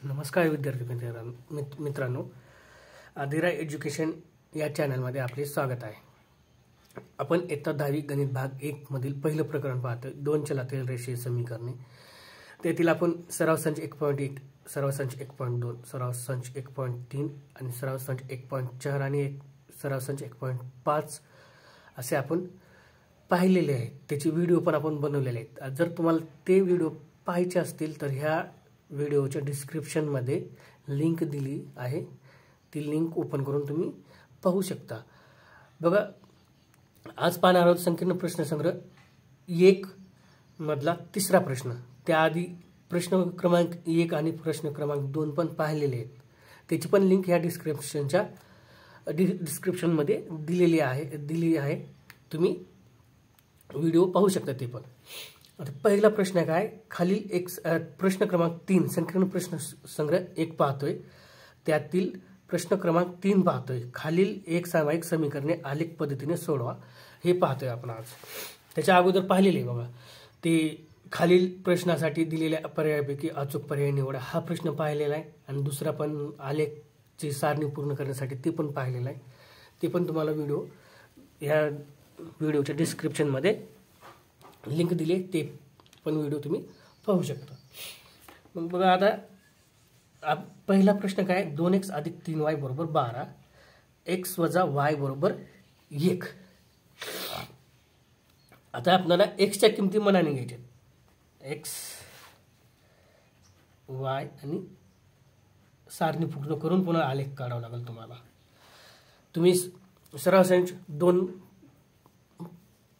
नमस्कार विद्यार्थी मित्रांनो, आदिरा एज्युकेशन या चॅनलमध्ये आपले स्वागत आहे। आपण इयत्ता 10वी गणित भाग 1 मधील पहिलं प्रकरण पाहतोय, दोन चलातील रेषीय समीकरणे। त्यातील आपण सराव संच 1.1, सराव संच 1.2, सराव संच 1.3 आणि सराव संच 1.4 आणि सराव संच 1.5 असे आपण पाहिलेले आहेत। त्याचे व्हिडिओ पण आपण बनवलेले आहेत। जर तुम्हाला ते व्हिडिओ पाहायचे असतील तर ह्या व्हिडिओच्या डिस्क्रिप्शन मध्ये लिंक दिली आहे, ती लिंक ओपन करून तुम्ही पाहू शकता। बघा, आज पाहणार आहोत संकीर्ण प्रश्नसंग्रह 1 मधला तिसरा प्रश्न। त्याआधी प्रश्न क्रमांक 1 आणि प्रश्न क्रमांक 2 पण पाहिलेले आहेत। त्याची पण लिंक ह्या डिस्क्रिप्शन मध्ये दिली आहे, तुम्ही व्हिडिओ पाहू शकता ते पण। आता पहिला प्रश्न काय, खालील एक प्रश्न क्रमांक 3 संकीर्ण प्रश्न संग्रह 1 पाहतोय, त्यातील प्रश्न क्रमांक 3 पाहतोय। खालील एक सामायिक समीकरणे आलेख पद्धतीने सोडवा हे पाहतोय आपण आज। त्याच्या अगोदर पाहिलेले बघा, ते खालील प्रश्नासाठी दिलेल्या पर्यायापैकी अचूक पर्याय निवडा हा प्रश्न पाहिलेला आहे, आणि दुसरा पण आलेखची सारणी पूर्ण करण्यासाठी ते पण पाहिलेला आहे। ते पण तुम्हाला ह्या व्हिडिओच्या डिस्क्रिप्शन मध्ये लिंक दिली, ते पण व्हिडिओ तुम्ही पाहू शकता। मग बघा, आता पहिला प्रश्न काय, 2x + 3y = 12, x - y = 1। आता आपल्याला x च्या किमती मनाने घ्यायच्या, x y आणि सारणी पूर्ण करून पुन्हा आलेख काढावा लागेल तुम्हाला। तुम्ही सराव संच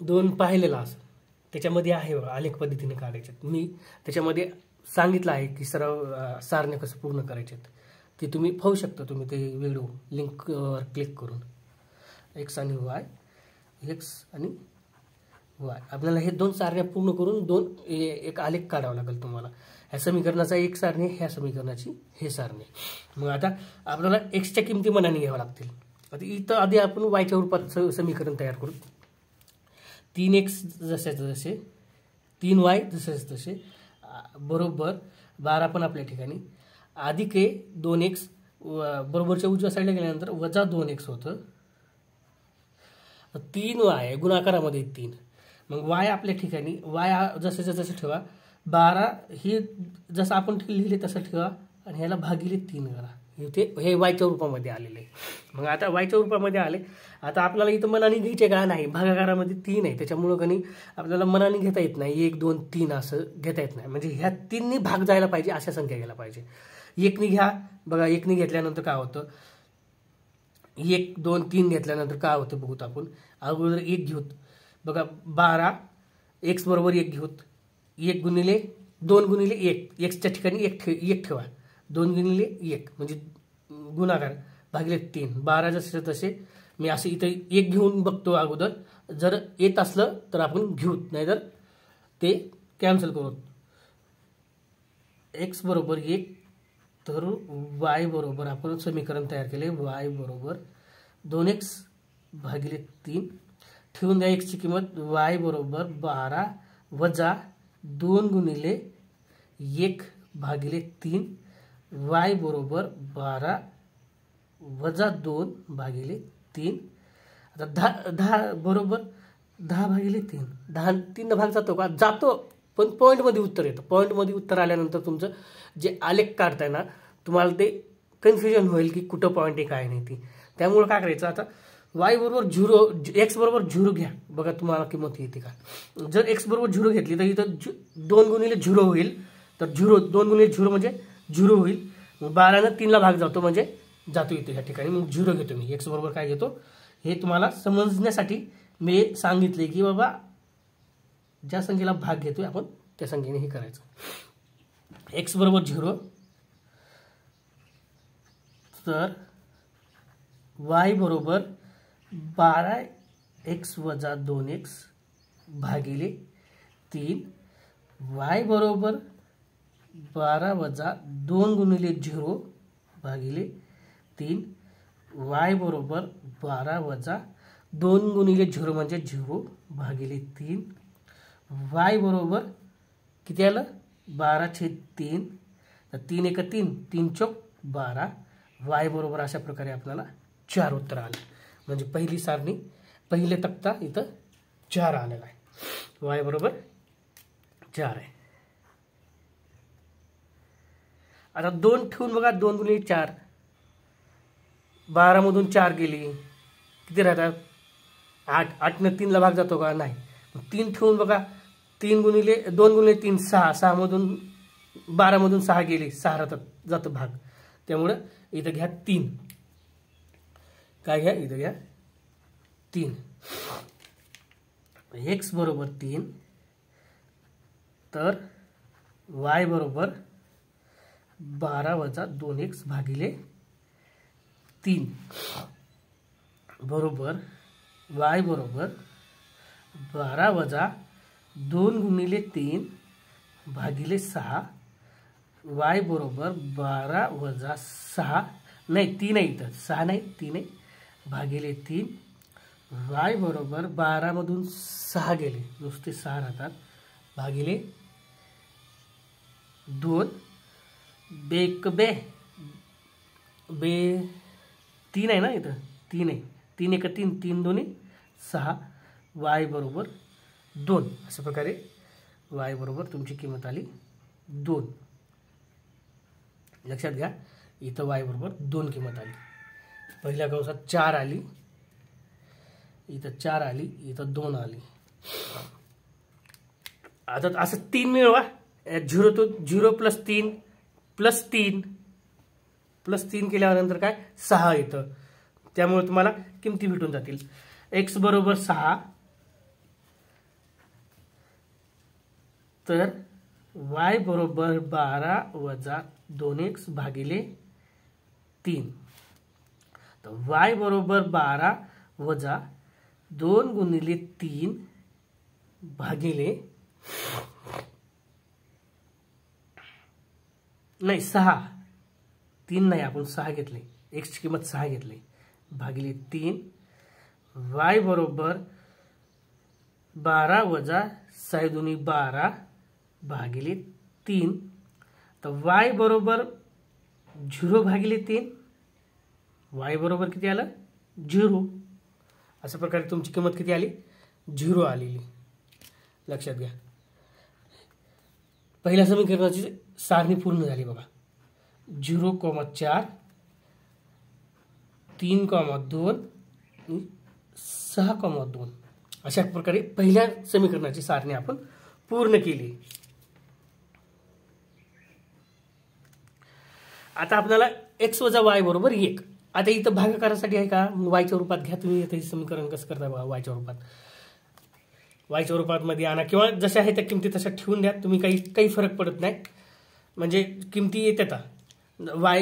2 पाहिलेला असेल, त्याच्यामध्ये आहे बघा आलेख पद्धतीने काढायचे। मी त्याच्यामध्ये सांगितलं आहे की सारण्या कसं पूर्ण करायचे, ते तुम्ही पाहू शकता। तुम्ही ते व्हिडिओ लिंकवर क्लिक करून x आणि y, x आणि y आपल्याला हे 2 सारण्या पूर्ण करून एक आलेख काढावा लागेल तुम्हाला। ह्या समीकरणाचा एक सारणी, ह्या समीकरणाची हे सारणी। मग आता आपल्याला x च्या किमती मनाने घ्याव्या लागतील। आता इथं आधी आपण y च्या रूपात समीकरण तयार करू। 3x जसे तसे, 3y जसे तसे बरोबर 12 पण आपल्या ठिकाणी, अधिक 2x बरोबरच्या उजव्या साईडला गेल्यानंतर वजा 2x होतं, 3y गुणाकारामध्ये 3। मग y आपल्या ठिकाणी y जसे जसे ठेवा, 12 ही जसं आपण लिहिले तसं ठेवा, आणि ह्याला भागिले 3 करा। हे y च्या रूपामध्ये आलेले आहे। मग आता y च्या रूपामध्ये आले, आता आपल्याला इथं मनाने घ्यायचे का नाही, भागाकारामध्ये 3 आहे, त्याच्यामुळं कणी आपल्याला मनाने घेता येत नाही, 1 2 3 असं घेता येत नाही। म्हणजे ह्या 3नी भाग जायला पाहिजे, अशा संख्या घ्यायला पाहिजे। 1नी घ्या बघा, 1नी घेतल्यानंतर काय होतं, 1 2 3 घेतल्यानंतर काय होतं बघूत आपण। अगोदर 1 घेऊत बघा, 12 x बरोबर 1 घेऊत, 1 गुणिले 2 गुणिले 1, x च्या ठिकाणी 1 ठेवा, 2 गुणिले 1 म्हणजे गुणाकार भागिले 3, 12 जसे तसे। मी असं इथं 1 घेऊन बघतो अगोदर, जर येत असलं तर आपण घेऊत, नाहीतर ते कॅन्सल करू। x बरोबर 1, तर y बरोबर आपण समीकरण तयार केले, y बरोबर 2x भागिले 3 ठेवून द्या। x ची किंमत y बरोबर 12 वजा 2 गुणिले 1 भागिले 3, y बरोबर 12 वजा 2 भागिले 3। आता 10 बरोबर 10 भागिले 3, 10 3 भाग जातो का, जातो, पण पॉईंट मध्ये उत्तर येतं। पॉईंट मध्ये उत्तर आल्यानंतर तुमचं जे आलेख काढताय ना, तुम्हाला ते कन्फ्युजन होईल की कुठं पॉईंट आहे काय नाही ती। त्यामुळे काय करायचं, आता y बरोबर 0, x बरोबर 0 घ्या बघा, तुम्हाला किंमत येते का। जर x बरोबर 0 घेतली तर इथं 2 गुणिले 0 होईल, तर 2 गुणिले 0 म्हणजे 0 होईल। 12 ने 3 ला भाग जातो म्हणजे जातो इथे ह्या ठिकाणी, मग 0 घेतो मी। x बरोबर काय घेतो हे तुम्हाला समजण्यासाठी मी सांगितले की बाबा ज्या संख्येला भाग घेतोय आपण त्या संख्येने हे करायचं। x बरोबर 0, तर y बरोबर 12x वजा 2x भागिले 3, y बरोबर 12 वजा 2 गुणिले 0 भागिले 3, y बरोबर 12 वजा 2 गुणिले 0 म्हणजे 0 भागिले 3, y बरोबर किती आलं, 12/3 तर 3 एक 3, 3 चौक 12, y बरोबर अशा प्रकारे आपल्याला 4 उत्तर आलं. म्हणजे पहिली सारणी, पहिले तक्ता इथं 4 आलेला आहे. y बरोबर 4 आहे. आता 2 ठेवून बघा, 2 गुणिले 4, 12 मधून 4 गेली, किती राहतात? 8. 8ने 3 ला भाग जातो का? नाही. 3 ठेवून बघा, 2 गुणिले 3 6, 6 मधून 12 मधून 6 गेली, 6 राहतात, जातो भाग. त्यामुळे इथं घ्या 3. काय घ्या? इथं घ्या 3. x बरोबर 3, तर y बरोबर 12 वजा 2x भागिले 3 बरोबर y बरोबर 12 वजा 2 गुणिले 3 भागिले 6, y बरोबर 12 वजा 6, नाही 3 आहे इथं, 6 नाही 3 आहे, भागिले 3, y बरोबर 12 मधून 6 गेले, नुसते 6 राहतात, भागिले 2, बेक बे 3 आहे ना इथं, 3 आहे, 3 एक 3, 3 दोन्ही 6, y बरोबर 2. अशा प्रकारे y बरोबर तुमची किंमत आली 2. लक्षात घ्या, इथं y बरोबर 2 किंमत आली. पहिल्या कंसात 4 आली, इथं 4 आली, इथं 2 आली. आता असं 3 मिळवा, 0 तो 0 प्लस 3 प्लस 3 प्लस 3 केल्यानंतर काय? 6 येतं. त्यामुळे तुम्हाला किमती भेटून जातील. x बरोबर 6, तर y बरोबर 12 वजा 2x भागिले 3, तर y बरोबर 12 वजा 2 गुणिले 3 भागिले, नाही 6, 3 नाही, आपण 6 घेतले, x ची किंमत 6 घेतली, भागिले 3, y बरोबर 12 वजा 6 दुनी 12 भागिले 3, तर y बरोबर 0 भागिले 3, y बरोबर किती आलं? 0. अशा प्रकारे तुमची किंमत किती आली? 0 आलेली. लक्षात घ्या, पहिल्या समीकरणाची सारणी पूर्ण झाली बघा. 0,4, 3,2 आणि 6,2 अशा प्रकारे पहिल्या समीकरणाची सारणी आपण पूर्ण केली. आता आपल्याला x वजा y बरोबर 1. आता इथं भागाकारासाठी आहे का? y च्या रूपात घ्या तुम्ही. इथे समीकरण कसं करता बघा, y च्या रूपात, y च्या रूपात मध्ये आणा, किंवा जशा आहे त्या किमती तशा ठेवून द्या तुम्ही, काही फरक पडत नाही. म्हणजे किमती येतात,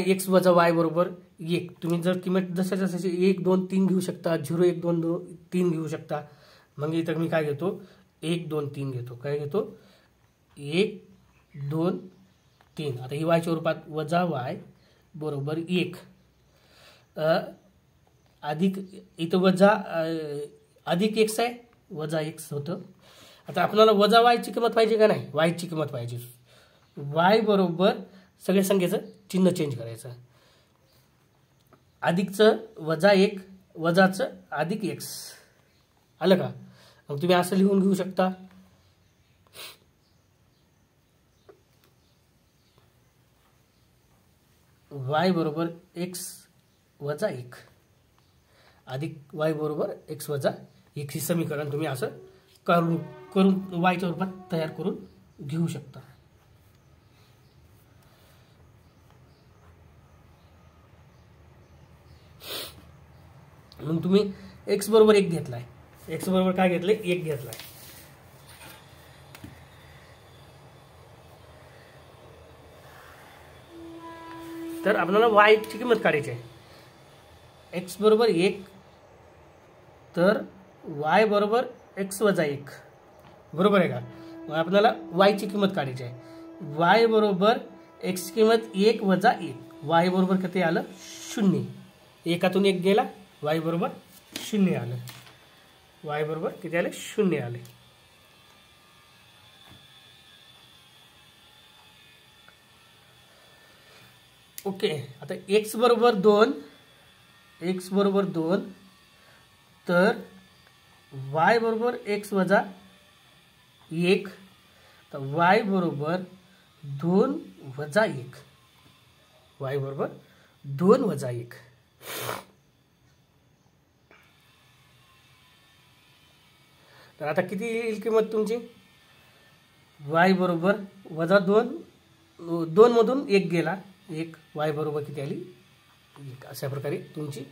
x वजा y बरोबर 1. तुम्ही जर किंमत जशा 1 2 3 घेऊ शकता, 0 1 2 3 घेऊ शकता. मग इथं मी काय घेतो? 1 2 3 घेतो. काय घेतो? 1 2 3. आता ही y च्या रूपात वजा y बरोबर 1 अधिक, इथं वजा अधिक x आहे, वजा x होतं. आता आपल्याला वजा y ची किंमत पाहिजे का नाही? y ची किंमत पाहिजे. y बरोबर सगळ्या संख्येचं चिन्ह चेंज करायचं. अधिकचं वजा 1, वजाचं अधिक x, आलं का? मग तुम्ही असं लिहून घेऊ शकता, y बरोबर x वजा 1 अधिक y बरोबर x वजा 1. ही समीकरण तुम्ही असं करून y च्या रूपात तयार करून घेऊ शकता. मग तुम्ही x बरोबर 1 घेतलाय, x बरोबर काय घेतलंय? 1 घेतलाय. तर आपल्याला y ची किंमत काढायची आहे. x बरोबर 1, तर y बरोबर x वजा 1, बरोबर आहे का? मग आपल्याला y ची किंमत काढायची आहे. y बरोबर x ची किंमत 1 वजा 1, y बरोबर किती आलं? 0. एकातून 1 गेला, y बरोबर 0 आलं. y बरोबर किती आले? 0 आले. ओके, आता एक्स बरोबर 2 तर वाय बरोबर एक्स वजा 1, तर वाय बरोबर 2 वजा 1, वाय बरोबर 2 वजा 1. तर आता किती येईल किंमत तुमची? वाय बरोबर वजा 2 मधून 1 गेला 1, वाय बरोबर किती आली 1. अशा प्रकारे तुमची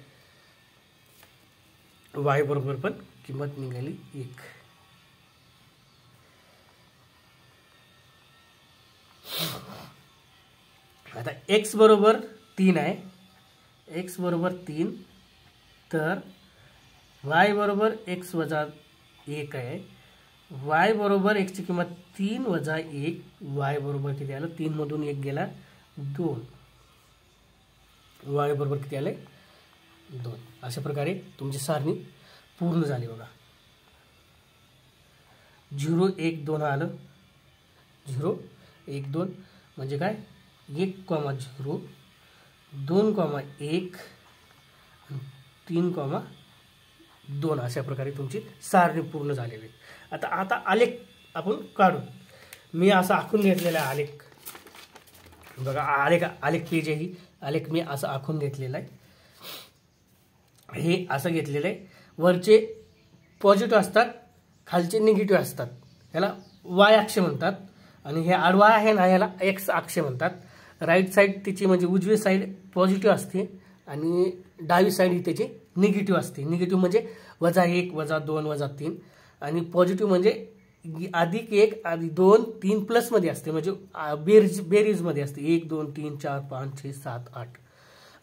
वाय बरोबर पण किंमत निघाली 1. आता एक्स बरोबर 3 आहे, एक्स बरोबर 3 तर वाय बरोबर एक्स वजा 1 आहे, वाय बरोबर एक्सची किंमत 3 वजा 1, वाय बरोबर किती आलं 3 मधून 1 गेला 2, वाय बरोबर किती आले 2. अशा प्रकारे तुमची सारणी पूर्ण झाली बघा. 0 1 2 आलं, 0 1 2 म्हणजे काय 1,0 2,1 3,2 अशा प्रकारे तुमची सारणी पूर्ण झालेली. आता आलेख आपण काढू. मी असा आखून घेतलेला आहे आलेख बघा. आलेख पेज आहे, आलेख मी असा आखून घेतलेला आहे. हे असं घेतलेलं आहे, वरचे पॉझिटिव्ह असतात, खालचे निगेटिव्ह असतात, ह्याला वाय अक्ष म्हणतात. आणि हे आडवा आहे ना ह्याला एक्स अक्ष म्हणतात. राईट साईड तिची म्हणजे उजवी साईड पॉझिटिव्ह असते आणि डावी साईड ही त्याची निगेटिव्ह असते. निगेटिव्ह म्हणजे वजा 1 वजा 2 वजा 3 आणि पॉझिटिव्ह म्हणजे अधिक 1 अधिक 2 3 प्लसमध्ये असते, म्हणजे बेरीजमध्ये असते. 1 2 3 4 5 6 7 8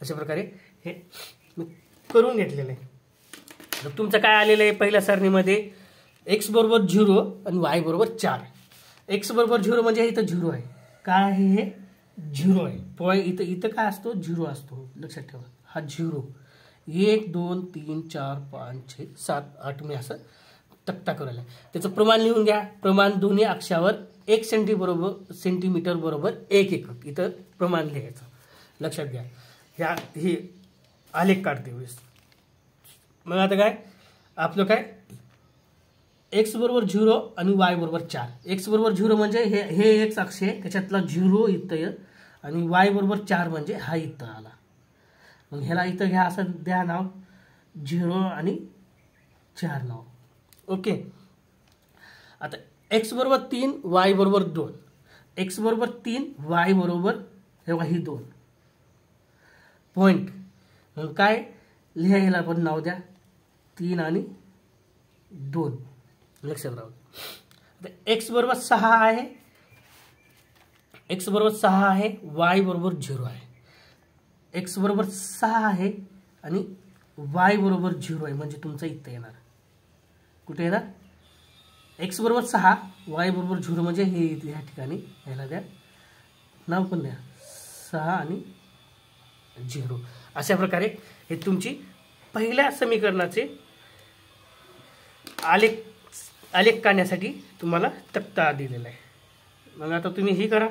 अशा प्रकारे हे मी करून घेतलेलं आहे. तर तुमचं काय आलेलं आहे पहिल्या सारणीमध्ये एक्स बरोबर 0 आणि वाय बरोबर 4. एक्स बरोबर 0 म्हणजे इथं 0 आहे. काय आहे हे 0 आहे. इथं काय असतो 0 असतो, लक्षात ठेवा. हा 0 1 2 3 4 5 6 7 8 मी असं तक्ता करायला. त्याचं प्रमाण लिहून घ्या. प्रमाण दोन्ही अक्षावर 1 सेंटीमीटर बरोबर 1 एकक इथं प्रमाण लिहायचं, लक्षात घ्या. हे आलेख काढते वेळेस. मग आता काय आपलं काय एक्स बरोबर 0 आणि वाय बरोबर 4. एक्स बरोबर 0 म्हणजे हे एक्स अक्ष आहे, त्याच्यातला 0 इथं आणि वाय बरोबर 4 म्हणजे हा इथं आला. मग ह्याला इथं घ्या, असं द्या नाव 0 आणि 4 नाव. ओके. आता एक्स बरोबर 3 वाय बरोबर 2. एक्स बरोबर 3 वाय बरोबर ही 2 पॉईंट. मग काय लिहायला पण नाव द्या 3 आणि 2, लक्षात राहू. आता एक्स बरोबर 6 आहे, एक्स बरोबर 6 आहे, वाय बरोबर 0 आहे. एक्स बरोबर 6 आहे आणि वाय बरोबर 0 आहे, म्हणजे तुमचं इथं येणार. कुठे येणार? एक्स बरोबर 6 वाय बरोबर 0 म्हणजे हे या ठिकाणी याला द्या नाव पण द्या 6 आणि 0. अशा प्रकारे हे तुमची पहिल्या समीकरणाचे आलेख काढण्यासाठी तुम्हाला तक्ता दिलेला आहे. मग आता तुम्ही हे करा,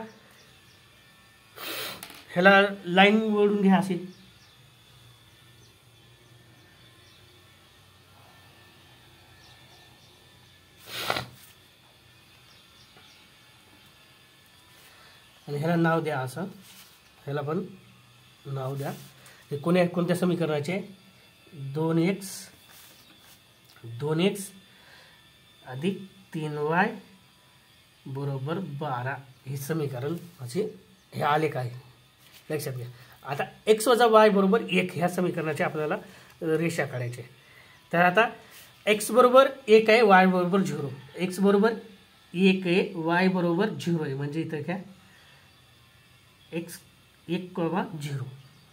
ह्याला लाईन ओढून घ्या असे. आणि ह्याला नाव द्या असं, ह्याला पण नाव द्या. हे कोणत्या समीकरणाचे 2x अधिक 3y बरोबर 12 हे समीकरण म्हणजे हे आलेख आहे, लक्षात घ्या. आता x वजा y बरोबर 1 ह्या समीकरणाचे आपल्याला रेषा काढायचे. तर आता x बरोबर 1 आहे, y बरोबर 0. x बरोबर 1 आहे, y बरोबर 0 आहे, म्हणजे इथं काय x 1,0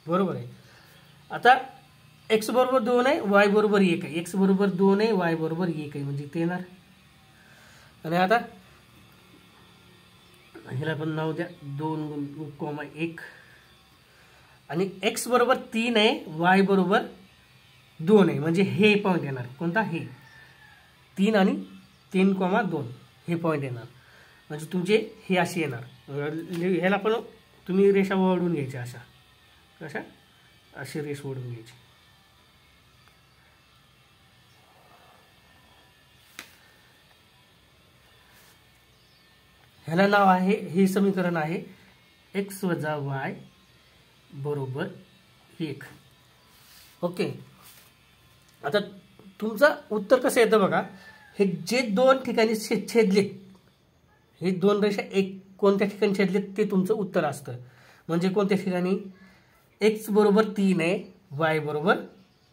बरोबर आहे. आता x बरोबर 2 आहे, y बरोबर 1 आहे. x बरोबर 2 आहे, y बरोबर 1 आहे, म्हणजे इथे येणार. आणि आता ह्याला पण नाव द्या 2,1 आणि x बरोबर 3 आहे, y बरोबर 2 आहे, म्हणजे हे पॉईंट येणार. कोणता? हे 3 आणि 3,2 हे पॉईंट येणार, म्हणजे तुमचे हे असे येणार. ह्याला पण तुम्ही रेषा ओढून घ्यायच्या अशा कशा अशी रेष ओढून घ्यायची. ह्याला नाव आहे, हे समीकरण आहे x वजा y बरोबर 1. ओके. आता तुमचं उत्तर कसं येतं बघा. हे जे दोन ठिकाणी छेदले, हे दोन रेषा एक कोणत्या ठिकाणी छेदले ते तुमचं उत्तर असतं. म्हणजे कोणत्या ठिकाणी x बरोबर 3 आहे, y बरोबर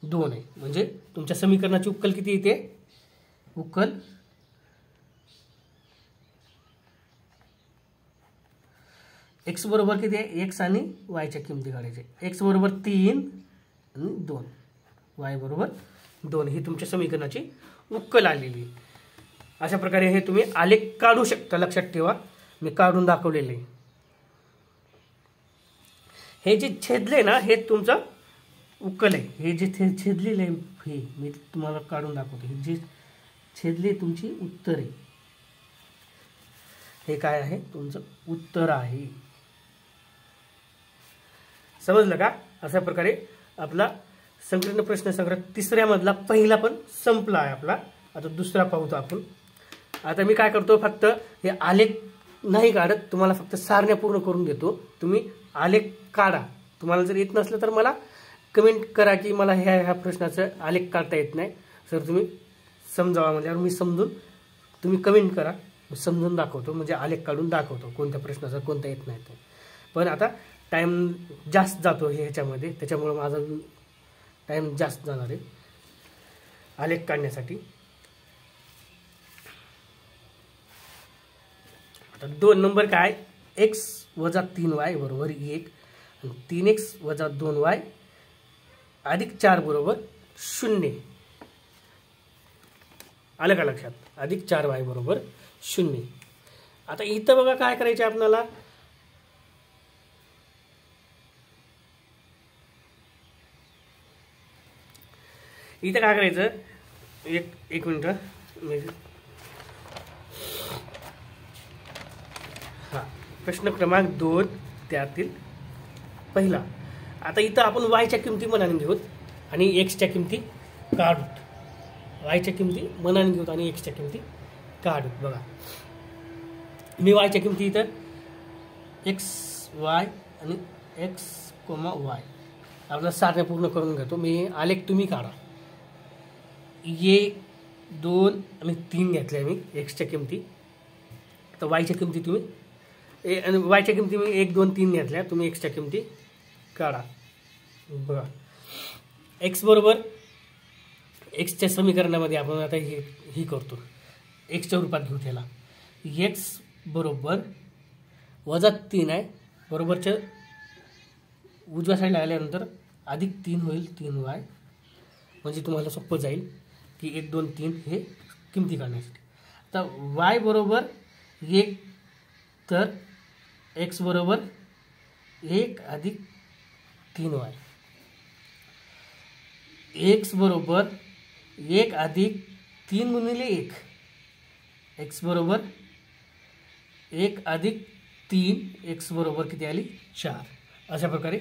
2 आहे. म्हणजे तुमच्या समीकरणाची उकल किती येते, उकल x बरोबर किती आहे, x आणि y च्या किमती काढायचे. x बरोबर 3 आणि 2, y बरोबर 2 ही तुमच्या समीकरणाची उकल आलेली. अशा प्रकारे हे तुम्ही आलेख काढू शकता. लक्षात ठेवा, मी काढून दाखवलेले. हे जे छेदले ना हे तुमचं उकल आहे. हे जे छेदलेले हे मी तुम्हाला काढून दाखवतो. हे जे छेदले तुमची उत्तर आहे. हे काय आहे, तुमचं उत्तर आहे. समजलं का. अशा प्रकारे आपला संकीर्ण प्रश्न संग्रह तिसऱ्या मधला पहिला पण संपला आहे आपला. आता दुसरा पाहतो आपण. आता मी काय करतो, फक्त हे आलेख नाही काढत, तुम्हाला फक्त सारण्या पूर्ण करून देतो. तुम्ही आलेख काढा. तुम्हाला जर येत नसलं तर मला कमेंट करा की मला ह्या प्रश्नाचं आलेख काढता येत नाही सर, तुम्ही समजावा. म्हणजे मी समजून, तुम्ही कमेंट करा, समजून दाखवतो. म्हणजे आलेख काढून दाखवतो कोणत्या प्रश्नाचा कोणता येत नाही तो. पण आता टाइम जास्त जातो ह्याच्यामध्ये, त्याच्यामुळे माझा टाइम जास्त जाणार आहे आलेख काढण्यासाठी. आता 2 नंबर काय, x वजा 3y बरोबर 1 आणि 3x वजा 2y अधिक 4 बरोबर 0. आलं का लक्षात. अधिक 4y बरोबर 0. आता इथं बघा काय करायचे आपल्याला, इथं काय करायचं, एक मिनिट. हा प्रश्न क्रमांक 2 त्यातील पहिला. आता इथं आपण वायच्या किमती मनाने घेऊत आणि एक्सच्या किमती काढूत. वायच्या किमती मनाने घेऊत आणि एक्सच्या किमती काढूत. बघा मी वायच्या किमती इथं एक्स वाय आणि एक्स कोमा वाय आपला सारण्या पूर्ण करून घेतो. मी आलेख तुम्ही काढा. 1 2 आणि 3 घेतल्या मी एक्सच्या किमती. तर वायच्या किमती तुम्ही वायच्या किमती मी 1 2 3 घेतल्या. तुम्ही एक्सच्या किमती काढा. बघा एक्स बरोबर, एक्सच्या समीकरणामध्ये आपण आता ही करतो, एक्सच्या रूपात घेऊ त्याला. एक्स बरोबर वजा 3 आहे, बरोबरच्या उजव्या साईडला आल्यानंतर अधिक 3 होईल 3y. म्हणजे तुम्हाला सोपं जाईल की 1 2 3 हे किमती काढण्यासाठी. आता y बरोबर 1 तर x बरोबर 1 अधिक 3y. x बरोबर 1 अधिक 3 गुणिले 1. x बरोबर 1 अधिक 3, x बरोबर किती आली 4. अशा प्रकारे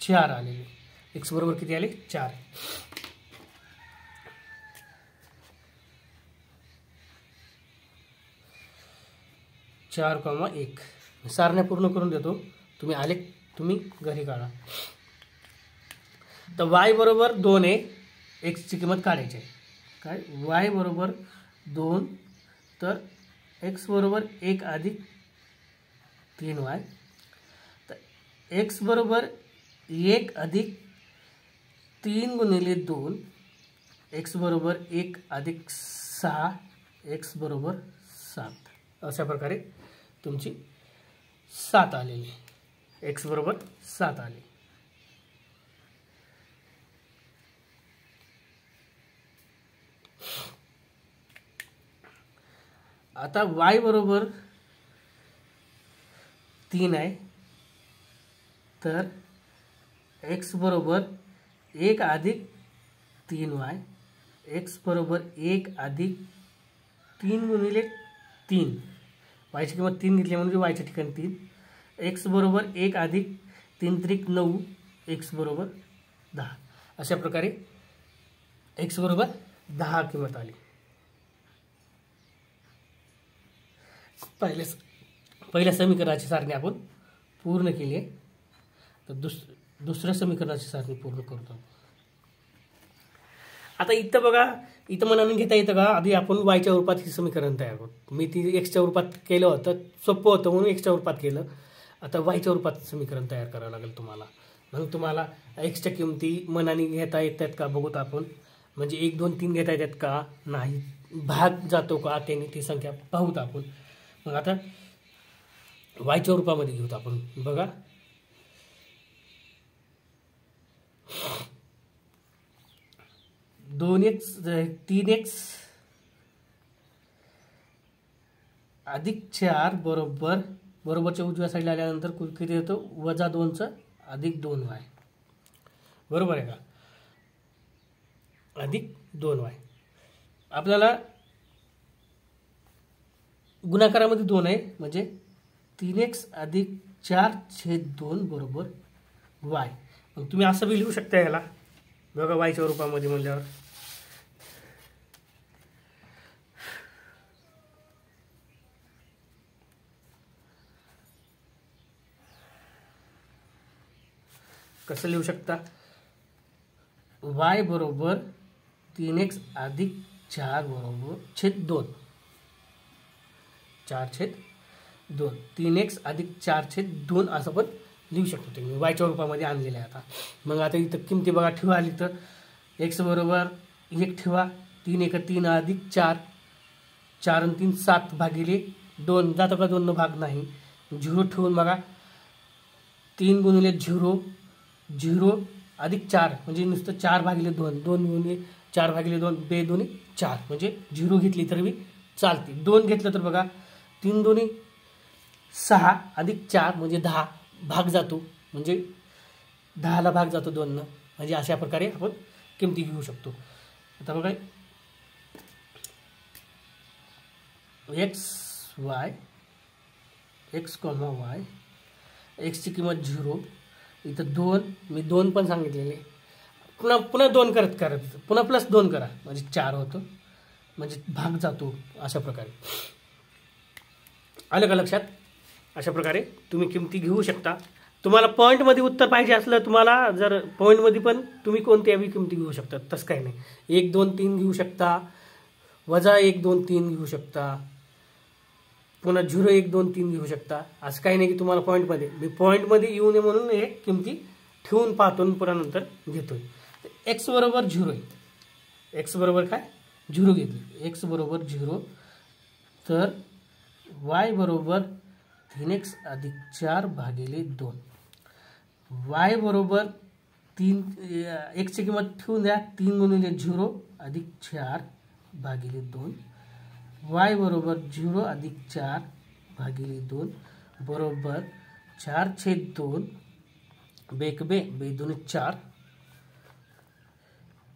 4 आलेले. x बरोबर किती आले 4. चार कॉमा 1 सारण्या पूर्ण करून देतो. तुम्ही आलेख तुम्ही घरी काढा. तर y बरोबर 2 आहे, x ची किंमत काढायची आहे. काय y बरोबर 2 तर x बरोबर 1 अधिक 3y. तर x बरोबर 1 अधिक 3 गुणिले 2, x बरोबर 1 अधिक 6, x बरोबर 7. अशा प्रकारे तुमची 7 आलेली. x बरोबर 7 आले. आता y बरोबर 3 आहे, तर x बरोबर 1 अधिक 3y. x बरोबर 1 अधिक 3 गुणिले 3. वायची किंमत 3 घेतली म्हणजे वायच्या ठिकाणी 3. x बरोबर 1 अधिक 3 त्रिक 9, एक्स बरोबर 10. अशा प्रकारे एक्स बरोबर 10 किंमत आली. पहिल्या समीकरणाची सारणी आपण पूर्ण केली आहे. तर दुसऱ्या समीकरणाची सारणी पूर्ण करतो. आता इथं बघा, इथं मनाने घेता येतं का, आधी आपण वायच्या रूपात हे समीकरण तयार करतो. मी ती एक्सच्या रूपात केलं होतं, सोपं होतं म्हणून एक्सच्या रूपात केलं. आता वायच्या रूपात समीकरण तयार करावं लागेल तुम्हाला. म्हणून तुम्हाला एक्सच्या किमती मनाने घेता येतात का बघूत आपण. म्हणजे 1, 2, 3 घेता येतात का, नाही भाग जातो का, त्याने ती संख्या पाहूत आपण. मग आता वायच्या रूपामध्ये घेऊत आपण. बघा, 2x 3x अधिक 4 बरोबरच्या उजव्या साईडला आल्यानंतर किती येतो, -2 अधिक 2y. बरोबर आहे का, अधिक 2y. आपल्याला गुणाकारामध्ये 2 आहे, म्हणजे 3x अधिक 4/2 बरोबर y. मग तुम्ही असं बी लिहू शकता याला. बघा, वायच्या रूपामध्ये म्हणल्यावर कसं लिहू शकता, y बरोबर 3x अधिक 4 बरोबर छेद 2 3x अधिक 4/2 असं पण लिहू शकतो. तुम्ही वायच्या रूपामध्ये आणलेलं आहे. आता मग आता इथं किमती बघा ठेवा आली तर x बरोबर 1 ठेवा, 3 1 3 अधिक 4, 4 आणि 3 7 भागिले 2 जातो का, 2 भाग नाही. 0 ठेवून बघा, 3 गुणिले 0 0 अधिक 4 म्हणजे नुसतं 4 भागिले 2, 2 गुणिले 4 भागिले 2 2 2 4 म्हणजे 0 घेतली तर मी चालते. 2 घेतलं तर बघा, 3 2 6 अधिक 4 म्हणजे 10 भाग जातो, म्हणजे 10ला भाग जातो 2 म्हणजे अशा प्रकारे आपण किमती घेऊ शकतो. आता बघा, X Y, X comma Y, एक्सची किंमत 0, इथं 2, मी 2 पण सांगितलेले. पुन्हा 2 करत पुन्हा +2 करा म्हणजे 4 होतं, म्हणजे भाग जातो. अशा प्रकारे आलं का लक्षात. अशा प्रकारे तुम्ही किमती घेऊ शकता. तुम्हाला पॉईंटमध्ये उत्तर पाहिजे असलं, तुम्हाला जर पॉईंटमध्ये पण तुम्ही कोणत्याही किमती घेऊ शकता, तसं काही नाही. 1 2 3 घेऊ शकता, -1 2 3 घेऊ शकता, पुन्हा 0 1 2 3 घेऊ शकता. असं काही नाही की तुम्हाला पॉईंटमध्ये, मी पॉईंटमध्ये येऊ नये म्हणून हे किमती ठेवून पाहतो पुन्हा नंतर घेतोय. एक्स बरोबर 0 आहे, एक्स बरोबर काय 0 घेतली, एक्स बरोबर 0, तर वाय बरोबर 3x अधिक 4 भागिले 2. वाय बरोबर 3, एक्सची किंमत ठेवून द्या, 3 गुणिले 0 अधिक 4 भागिले 2. वाय बरोबर 0 अधिक 4 भागिले 2 बरोबर 4/2, बेक बे 2 4.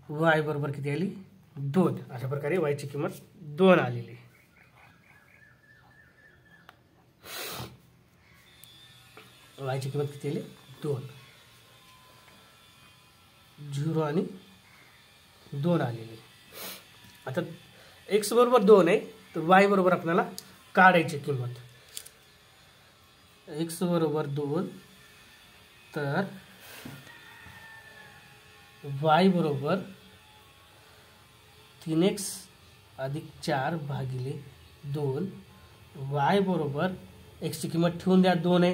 वाय बरोबर किती आली, 2. अशा प्रकारे वायची किंमत 2 आलेली. वायची किंमत किती आली, 2. 0 आणि 2 आलेली. आता एक्स बरोबर 2 आहे, तर वाय बरोबर आपल्याला काढायची किंमत. एक्स बरोबर 2, तर वाय बरोबर 3x अधिक 4 भागिले 2. वाय बरोबर एक्सची किंमत ठेवून द्या, 2 आहे,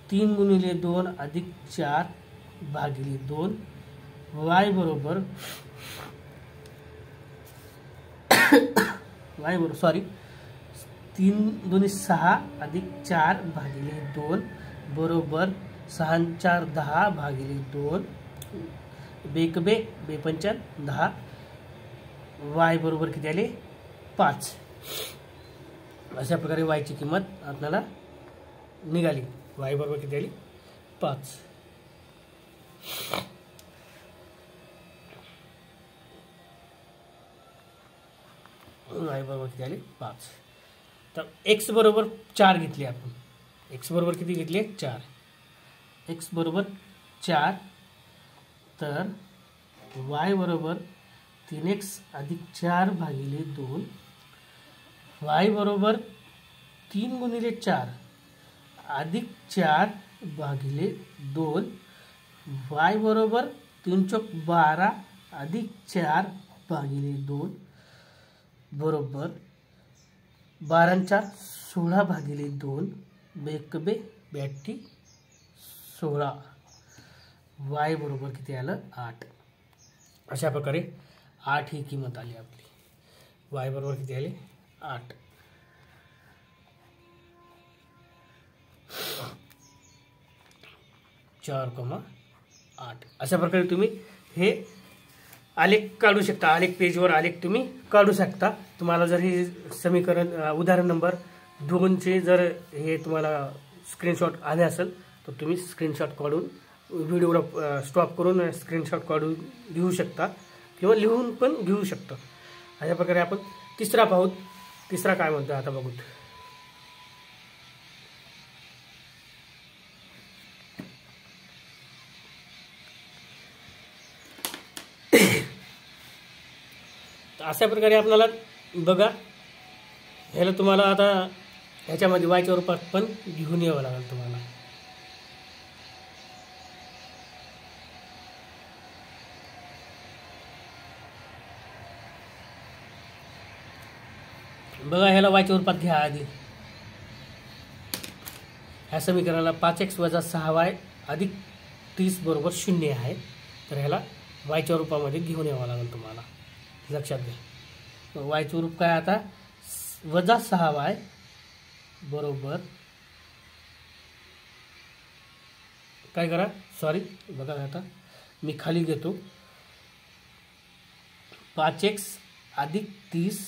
3 गुणिले 2 अधिक 4 भागिले 2. वाय बरोबर 3 2 6 अधिक 4 भागिले 2 बरोबर 6 4 10 भागिले 2, बेक बे 5 10. वाय बरोबर किती आले, 5. अशा प्रकारे वायची किंमत आपल्याला निघाली. वाय बरोबर किती आली, 5. वाय बरोबर किती आली, 5. तर एक्स बरोबर 4 घेतली आपण. एक्स बरोबर किती घेतली, 4. एक्स बरोबर 4 तर वाय बरोबर 3x अधिक 4 भागिले 2 वाय बरोबर 3 गुणिले 4 अधिक 4 भागिले 2 वाय बरोबर 3 चौक 12 अधिक 4 भागिले 2 बरोबर 12 4 16 भागिले 2 बेकबे 16 वाय बरोबर किती आलं 8. अशा प्रकारे 8 ही किंमत आली आपली. वाय बरोबर किती आली 8. चार 8. अशा प्रकारे तुम्ही हे आलेख काढू शकता. आलेख पेजवर आलेख तुम्ही काढू शकता. तुम्हाला जर हे समीकरण उदाहरण नंबर 2चे जर हे तुम्हाला स्क्रीनशॉट आले असेल तर तुम्ही स्क्रीनशॉट काढून व्हिडिओला स्टॉप करून स्क्रीनशॉट काढून घेऊ शकता किंवा लिहून पण घेऊ शकता. अशा प्रकारे आपण तिसरा पाहू. तिसरा काय म्हणतो आता बघू. अशा प्रकारे आपल्याला बघा ह्याला तुम्हाला आता ह्याच्यामध्ये वायच्या रूपात पण घेऊन यावं लागेल तुम्हाला. बघा ह्याला वायच्या रूपात घ्या आधी. ह्या समीकरणाला 5x वजा 6y अधिक 30 बरोबर 0 आहे. तर ह्याला वायच्या रूपामध्ये घेऊन यावं लागेल तुम्हाला. लक्षात घ्या. वायचं रूप काय आता वजा 6y बरोबर काय करा सॉरी बघा आता मी खाली घेतो 5x अधिक 30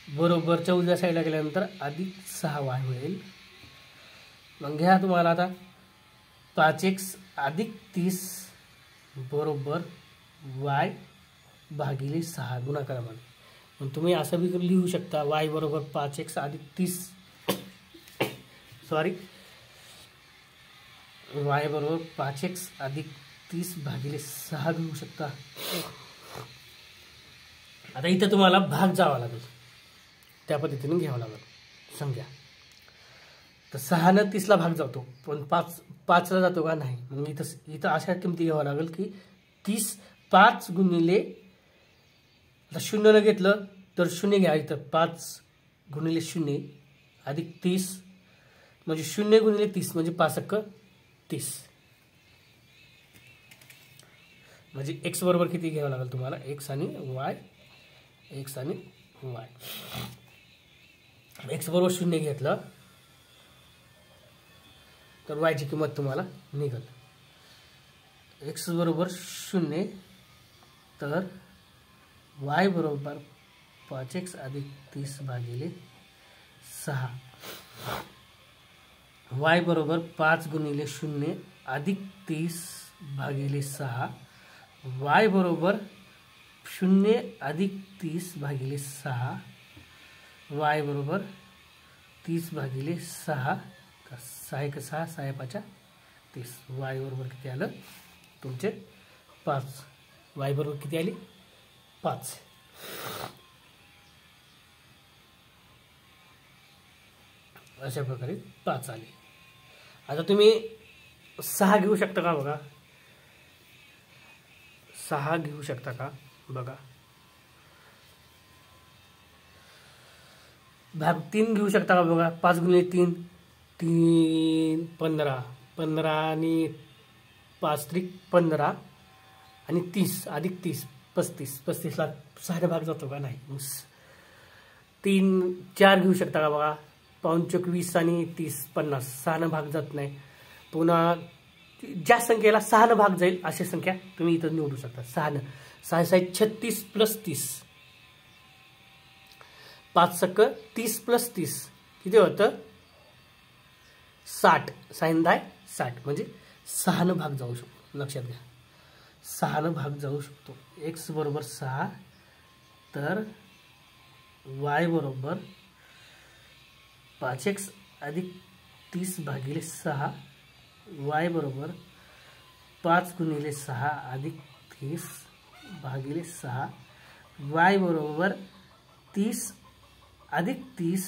बरोबरच्या उजव्या साईडला गेल्यानंतर अधिक 6y होईल. मग घ्या तुम्हाला आता 5x अधिक 30 बरोबर y भागिले 6 गुणाकारामध्ये. मग तुम्ही असं बी लिहू शकता y बरोबर 5x अधिक 30 सॉरी y बरोबर 5x अधिक 30 भागिले 6 घेऊ शकता. आता इथं तुम्हाला भाग जावा लागेल त्या पद्धतीने घ्यावं लागेल संख्या. तर 6 ने 30 ला भाग जातो पण 5 ला जातो का नाही. मग इथं अशा किमती घ्यावं लागेल की 30 5 गुणिले आता 0 न घेतलं तर 0 घ्या. इथं 5 गुणिले 0 अधिक 30 म्हणजे 0 गुणिले 30 म्हणजे 5 × 30 म्हणजे x बरोबर किती घ्यावं लागेल तुम्हाला x आणि y. x आणि y x बरोबर 0 घेतलं तर y ची किंमत तुम्हाला निघेल. x बरोबर 0 तर y बरोबर 5x अधिक 30 भागिले 6 y बरोबर 5 गुणिले 0 अधिक 30 भागिले 6 y बरोबर 0 अधिक 30 भागिले 6 y बरोबर 30 भागिले 6 तर 6 × 6 6 × 5 30 y बरोबर किती आलं तुमचे 5. y बरोबर किती आली 5. अशा प्रकारे 5 आले. आता तुम्ही 6 घेऊ शकता का बघा. 6 घेऊ शकता का बघा. भाग 3 घेऊ शकता का बघा. 5 गुणिले 3 3 15 15 आणि 5 त्रिक 15 आणि 30 अधिक 30 35 35 ला 6 ने भाग जातो का नाही. 3 4 घेऊ शकता का बघा. 5 चौक 20 आणि 30 50 6 ने भाग जात नाही. पुन्हा ज्या संख्येला 6 ने भाग जाईल अशी संख्या तुम्ही इथं निवडू शकता. 6 ने 6 6 36 प्लस 30 5 सक 30 प्लस 30 किती होतं 60 6 10 60 म्हणजे 6 ने भाग जाऊ शकतो. लक्षात घ्या 6 ने भाग जाऊ शकतो. x बरोबर 6 तर y बरोबर 5x अधिक 30 भागिले 6 वाय बरोबर 5 गुणिले 6 अधिक 30 भागिले 6. वाय बरोबर 30 अधिक 30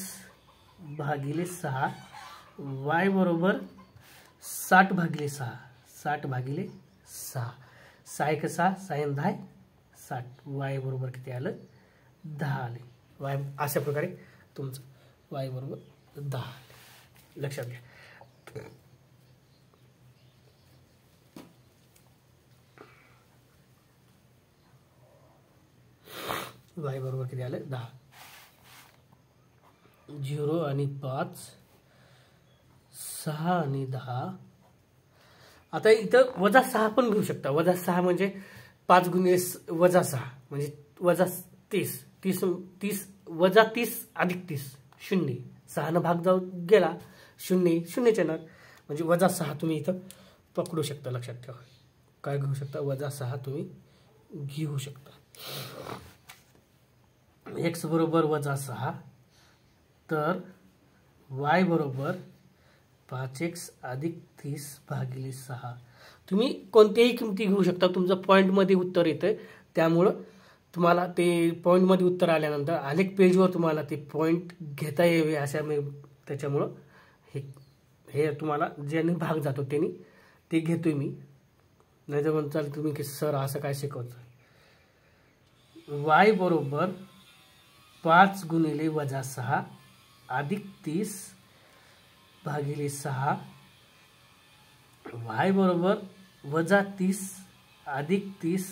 भागिले 6. वाय बरोबर 60 भागिले 6. 60 भागिले 6. 6 एक 6, 6 10 60. वाय बरोबर किती आलं? 10 आले. वाय अशा प्रकारे तुमचं वाय बरोबर 10 आले. लक्षात घ्या. वाय बरोबर किती आलं? 10. 0 आणि 5, 6 आणि 10. आता इथं -6 पण घेऊ शकता. -6 म्हणजे 5 गुणिले -6 म्हणजे -30. 30 -30 अधिक 30 0. 6 न भाग जाऊ गेला 0 0 येणार म्हणजे -6 तुम्ही इथं पकडू शकता. लक्षात ठेवा. काय घेऊ शकता? -6 तुम्ही घेऊ शकता. x बरोबर -6 तर y बरोबर 5x अधिक 30 भागिले 6. तुम्ही कोणत्याही किमती घेऊ शकता. तुमचं पॉईंटमध्ये उत्तर येतं त्यामुळं तुम्हाला ते पॉईंटमध्ये उत्तर आल्यानंतर अनेक पेजवर तुम्हाला ते पॉईंट घेता यावे अशा मी त्याच्यामुळं हे तुम्हाला ज्यांनी भाग जातो त्यांनी ते घेतोय मी. नाही तर म्हणताल तुम्ही की सर असं काय शिकवतं. y बरोबर 5 गुणिले -6 अधिक 30 भागिले 6. y बरोबर -30 अधिक 30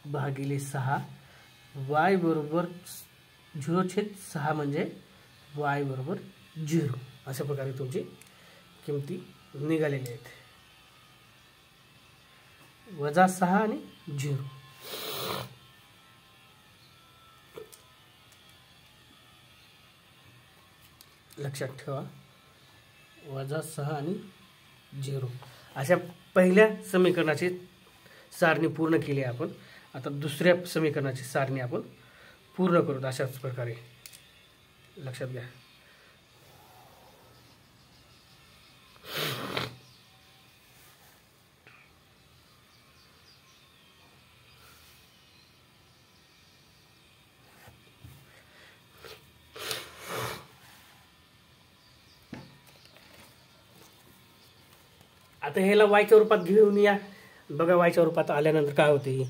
भागिले 6. y बरोबर 0/6 म्हणजे y बरोबर 0. अशा प्रकारे तुमची किमती निघालेल्या आहेत. -6 आणि 0. लक्षात ठेवा. -6 आणि 0 अशा पहिल्या समीकरणाची सारणी पूर्ण केली आपण. आता दुसऱ्या समीकरणाची सारणी आपण पूर्ण करू अशाच प्रकारे. लक्षात घ्या. आता ह्याला वायच्या रूपात घेऊन या. बघा वायच्या रूपात आल्यानंतर काय होते.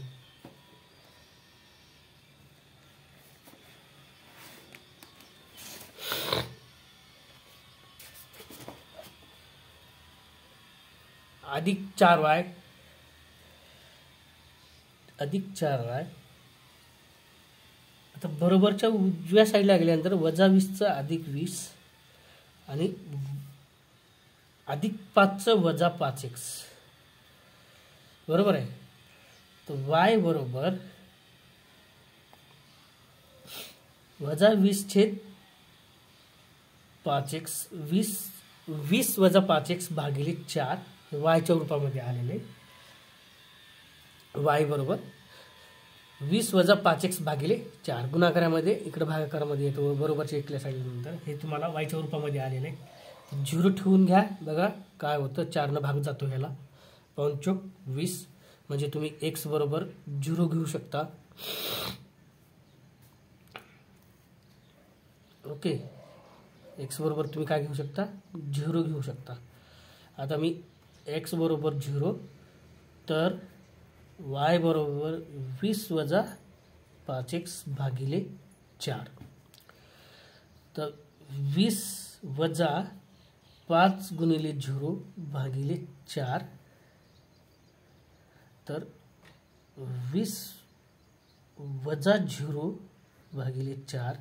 अधिक 4y अधिक 4y. आता बरोबरच्या उजव्या साईडला गेल्यानंतर -20 अधिक 20 आणि अधिक 5 -5x. बरोबर आहे. तर y बरोबर -20/5x 20 -5x भागिले 4 वायच्या रूपामध्ये आलेले. y बरोबर 20 -5x भागिले 4 गुणाकारामध्ये इकडे भागाकारामध्ये येतो. बरोबरच्या इकडल्या साईडनंतर हे तुम्हाला वायच्या रूपामध्ये आलेले. 0 ठेवून घ्या. बघा काय होतं. 4 न भाग जातो ह्याला. 5×4 = 20 म्हणजे तुम्ही x बरोबर 0 घेऊ शकता. ओके. x बरोबर तुम्ही काय घेऊ शकता? 0 घेऊ शकता. आता मी x बरोबर 0 तर y बरोबर 20 -5x भागिले 4. तर 20 - 5 गुणिले 0 भागिले 4. तर 20 - 0 भागिले 4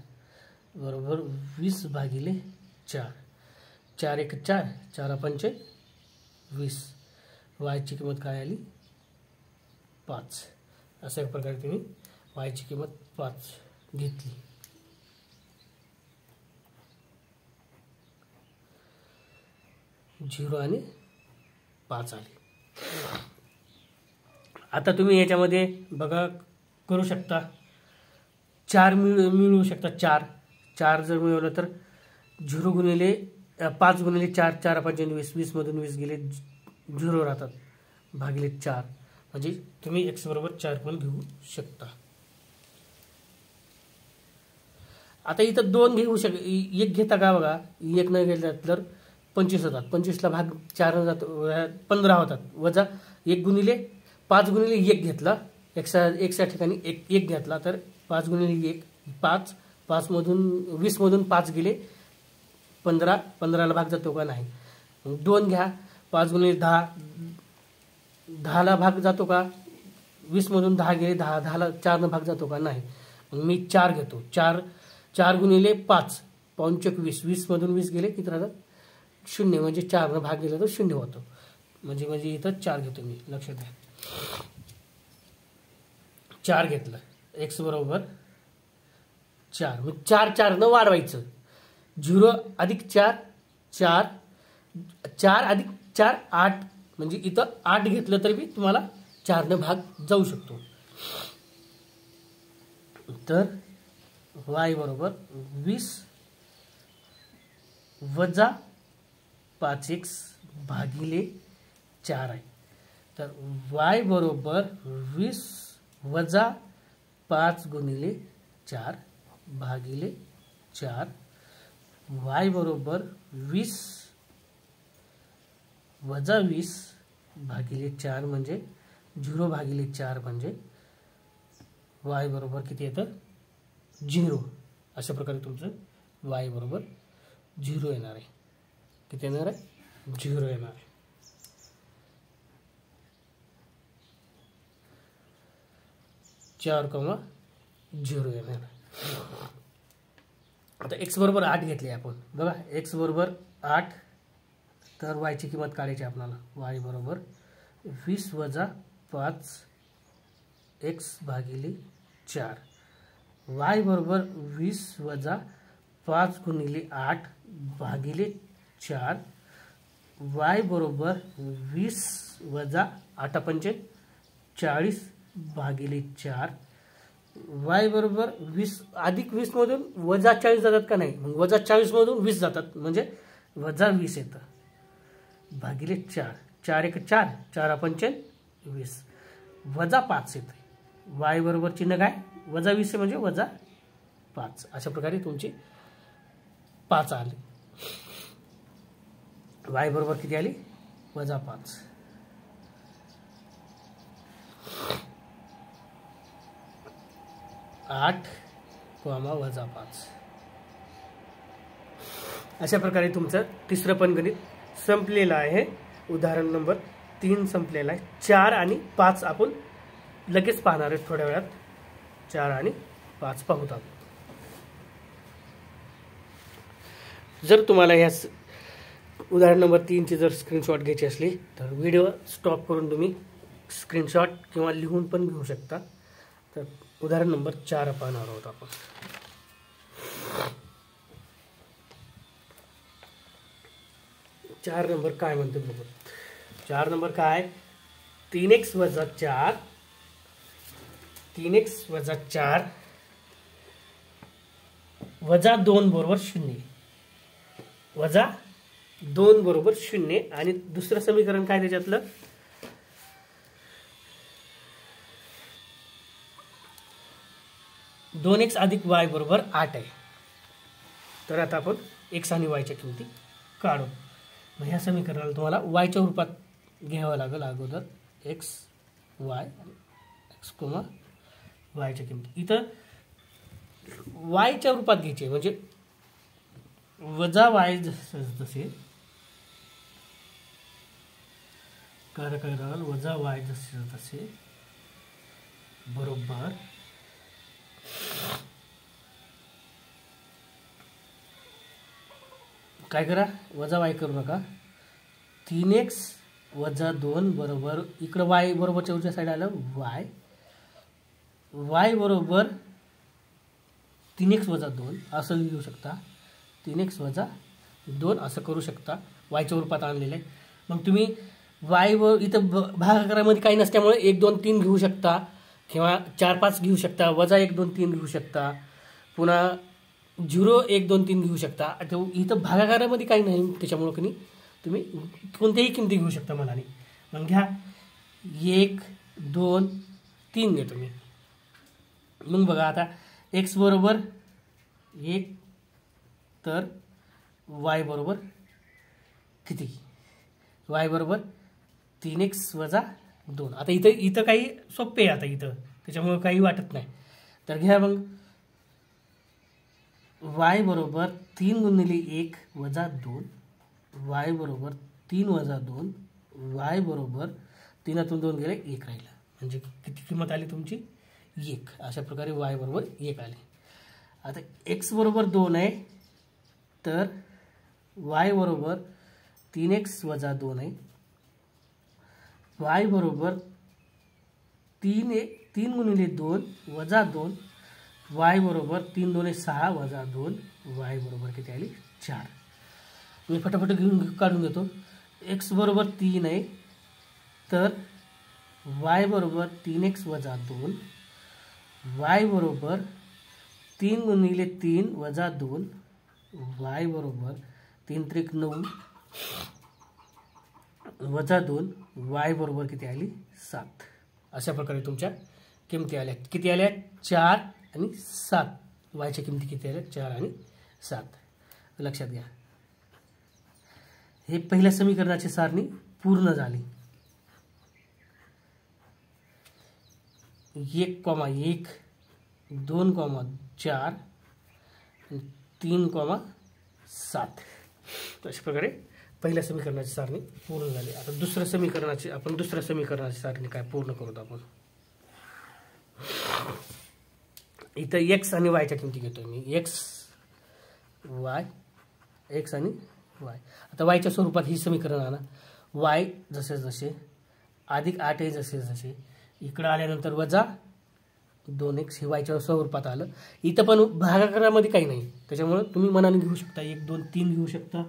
बरोबर 20 भागिले 4. 4 एक 4, 4 पंचे 20. वायची किंमत काय आली? 5. अशा प्रकारे तुम्ही वायची किंमत 5 घेतली. झिरो आणि 5 आले. आता तुम्ही याच्यामध्ये बघा करू शकता. 4 मिळवू शकता. 4 जर मिळवलं तर 0 गुणिले 5 गुणिले 4 4 5 20 20 मधून 20 गेले 0 राहतात भागिले 4, म्हणजे तुम्ही x बरोबर 4 पण घेऊ शकता. आता इथं 2 घेऊ एक घेता का बघा, एक न घेतला तर 25 होतात. 25ला भाग 4 जातो 15 होतात. वजा 1 गुणिले 5 गुणिले 1 घेतला, एक्सच्या ठिकाणी 1 घेतला तर 5 गुणिले 1 5, 5 मधून 20 मधून 5 गेले 15, 15ला भाग जातो का नाही. 2 घ्या, 5 गुणिले 10, 10ला भाग जातो का, 20 मधून 10 गेले 10, 10ला 4 भाग जातो का नाही. मी 4 घेतो, 4 गुणिले 5 5 20, 20 मधून 20 गेले किती राहतात 0, म्हणजे 4 भाग गेला तर 0 होतो. म्हणजे इथं 4 घेतो मी, लक्षात घ्या. 4 घेतलं, x बरोबर 4, मग 4 न वाढवायचं. 0 अधिक 4 4, 4 अधिक 4 8, म्हणजे इथं 8 घेतलं तरी बी तुम्हाला 4 न भाग जाऊ शकतो. तर y बरोबर 20 वजा 5x भागिले 4 आहे. तर y बरोबर 20 वजा 5 गुणिले 4 भागिले 4, y बरोबर 20 वजा 20 भागिले 4 म्हणजे 0 भागिले 4, म्हणजे y बरोबर किती येतं 0. अशा प्रकारे तुमचं y बरोबर 0 येणार आहे. किती येणार आहे 0 येणार आहे. (4, 0 येणार आहे. आता x बरोबर 8 घेतले आपण बघा, x बरोबर 8, तर y ची किंमत काढायची आपल्याला. y बरोबर 20 वजा 5 x भागिले 4, y बरोबर 20 वजा 5 गुणिले 8 भागिले 4, y बरोबर 20 वजा 8 पंचे 40 भागिले 4, y बरोबर 20 अधिक 20 मधून वजा 40 जातात का नाही, मग वजा 40 मधून 20 जातात, म्हणजे वजा 20 येतं भागिले 4, 4 1 4, 4 पंचे 20, वजा 5 येतं. y बरोबर चिन्ह काय, वजा 20 म्हणजे वजा 5. अशा प्रकारे तुमची 5 आली. y बरोबर किती आली, वजा 5. (8, वजा 5). अशा प्रकारे तुमचं तिसरं पण गणित संपलेलं आहे. उदाहरण नंबर 3 संपलेलं आहे. 4 आणि 5 आपण लगेच पाहणार आहे थोड्या वेळात. 4 आणि 5 पाहूत आपण. जर तुम्हाला ह्या उदाहरण नंबर 3 ची जर स्क्रीनशॉट घ्यायची असली तर व्हिडिओ स्टॉप करून तुम्ही स्क्रीनशॉट किंवा लिहून पण घेऊ शकता. तर उदाहरण नंबर 4 पाहणार आहोत आपण. चार नंबर काय म्हणते बघू. 4 नंबर काय, 3x वजा 4, 3x वजा 4 वजा 2 बरोबर 0, वजा 2 बरोबर 0. आणि दुसरं समीकरण काय त्याच्यातलं, दोन एक्स अधिक y बरोबर 8 आहे. तर आता आपण x आणि y च्या किमती काढू. मग ह्या समीकरणाला तुम्हाला y च्या रूपात घ्यावं लागेल अगोदर. x y x, y च्या किमती इथं y च्या रूपात घ्यायचे, म्हणजे वजा y जसे काय कराल, वजा y जसे तसे बरोबर काय करा, वजा y करू नका. 3x वजा 2 बरोबर, इकडे y बरोबरच्या उजव्या साईड आलं y बरोबर 3x वजा 2 असं लिहू शकता. 3x वजा 2 असं करू शकता, y च्या रूपात आणलेलं आहे. मग तुम्ही y वर इथं भागाकारामध्ये काही नसल्यामुळे 1 2 3 घेऊ शकता, किंवा 4 5 घेऊ शकता, वजा 1 2 3 घेऊ शकता, पुन्हा 0 1 2 3 घेऊ शकता. इथं भागाकारामध्ये काही नाही त्याच्यामुळे की तुम्ही कोणत्याही किमती घेऊ शकता मनाने. मग घ्या 1 2 3 घेतो मी. मग बघा आता x बरोबर 1 तर y बरोबर किती, y बरोबर 3x वजा 2. आता इथं काही सोपे आहे आता इथं, त्याच्यामुळे काही वाटत नाही. तर घ्या मग y बरोबर 3 गुणिले 1 वजा 2, y बरोबर 3 वजा 2, y बरोबर 3तून 2 गेले 1 राहिला. म्हणजे किती किंमत आली तुमची 1. अशा प्रकारे y बरोबर 1 आले. आता x बरोबर 2 आहे तर y बरोबर 3x वजा 2 आहे, y बरोबर 3 गुणिले 2 वजा 2, y बरोबर 3 2 6 वजा 2, y बरोबर किती आली 4. मी फटाफट घेऊन काढून घेतो. x बरोबर 3 आहे तर y बरोबर 3x वजा 2, y बरोबर 3 गुणिले 3 वजा 2, y बरोबर 3 त्रिक 9 वजा 2, y बरोबर किती आली 7. अशा प्रकारे तुमच्या किमती आल्या. किती आल्या 4 आणि 7. वायच्या किमती किती आल्या 4 आणि 7. लक्षात घ्या. हे पहिल्या समीकरणाची सारणी पूर्ण झाली. 1,1 2,4 3,7. अशा प्रकारे पहिल्या समीकरणाची सारणी पूर्ण झाली. आता दुसऱ्या समीकरणाची सारणी काय पूर्ण करूत आपण. इथं x आणि y च्या किमती घेतोय मी. x आणि y. आता y च्या स्वरूपात ही समीकरण आणा. y जसे जसे अधिक 8 आहे जसे जसे इकडे आल्यानंतर वजा 2x हे y च्या स्वरूपात आलं. इथं पण भागाकारामध्ये काही नाही, त्याच्यामुळे तुम्ही मनाने घेऊ शकता. 1 2 3 घेऊ शकता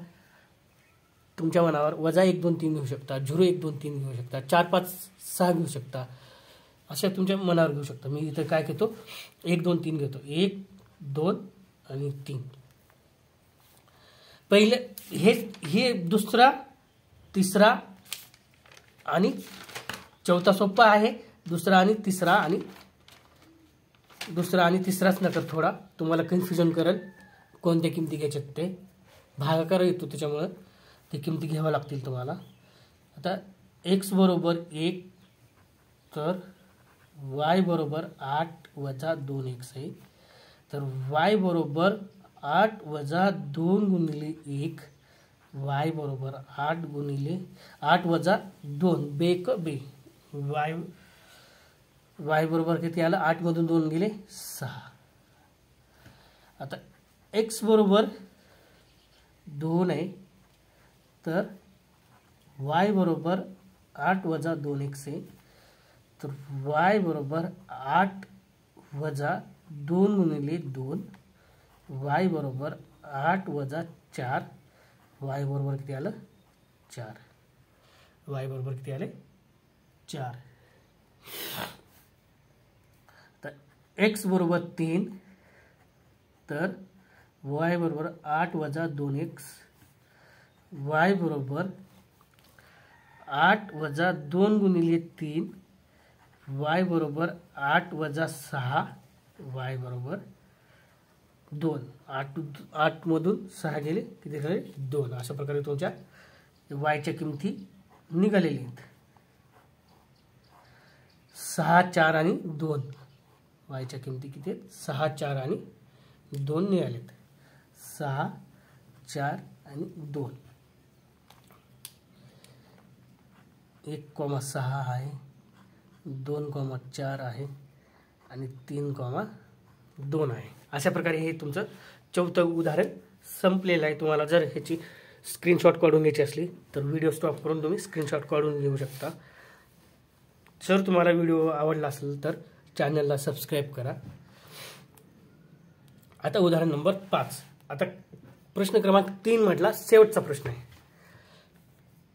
तुमच्या मनावर. वजा 1 2 3 घेऊ शकता, 0 1 2 3 घेऊ शकता, 4 5 6 घेऊ शकता. अशा तुमच्या मनावर घेऊ शकता. मी इथं काय घेतो 1 2 3 घेतो. 1 2 आणि 3. पहिले हे दुसरा तिसरा आणि चौथा सोपा आहे. दुसरा आणि तिसराच नका थोडा तुम्हाला कन्फ्युजन करेल कोणत्या किमती घ्यायच्यात ते. भागाकार येतो त्याच्यामुळे ते किमती घ्याव्या लागतील तुम्हाला. आता x बरोबर 1 तर y बरोबर 8 वजा 2x आहे. तर y बरोबर 8 वजा 2 गुणिले 1, y बरोबर 8 वजा 2 बेक बे. y बरोबर किती आलं 8 मधून 2 गेले 6. आता x बरोबर 2 आहे तर y बरोबर 8 वजा 2x आहे. तर y बरोबर 8 वजा 2 गुणिले 2, y बरोबर 8 वजा 4, y बरोबर किती आलं 4. y बरोबर किती आले 4. तर x बरोबर 3 तर y बरोबर 8 वजा 2x, y बरोबर 8 वजा 2 गुणिले 3, y बरोबर 8 वजा 6, y बरोबर 2. 8 मधून 6 गेले किती झाले 2. अशा प्रकारे तुमच्या वायच्या किमती निघालेल्या आहेत. 6 4 आणि 2 वायच्या किमती किती आहेत 6 4 आणि 2 निघालेत. 6 4 आणि 2. 1,6 आहे, 2,4 आहे आणि 3,2 आहे. अशा प्रकारे हे तुमचं चौथं उदाहरण संपलेलं आहे. तुम्हाला जर ह्याची स्क्रीनशॉट काढून घ्यायची असली तर व्हिडिओ स्टॉप करून तुम्ही स्क्रीनशॉट काढून घेऊ शकता. जर तुम्हाला व्हिडिओ आवडला असेल तर चॅनलला सबस्क्राईब करा. आता उदाहरण नंबर 5. आता प्रश्न क्रमांक 3 म्हटला शेवटचा प्रश्न आहे.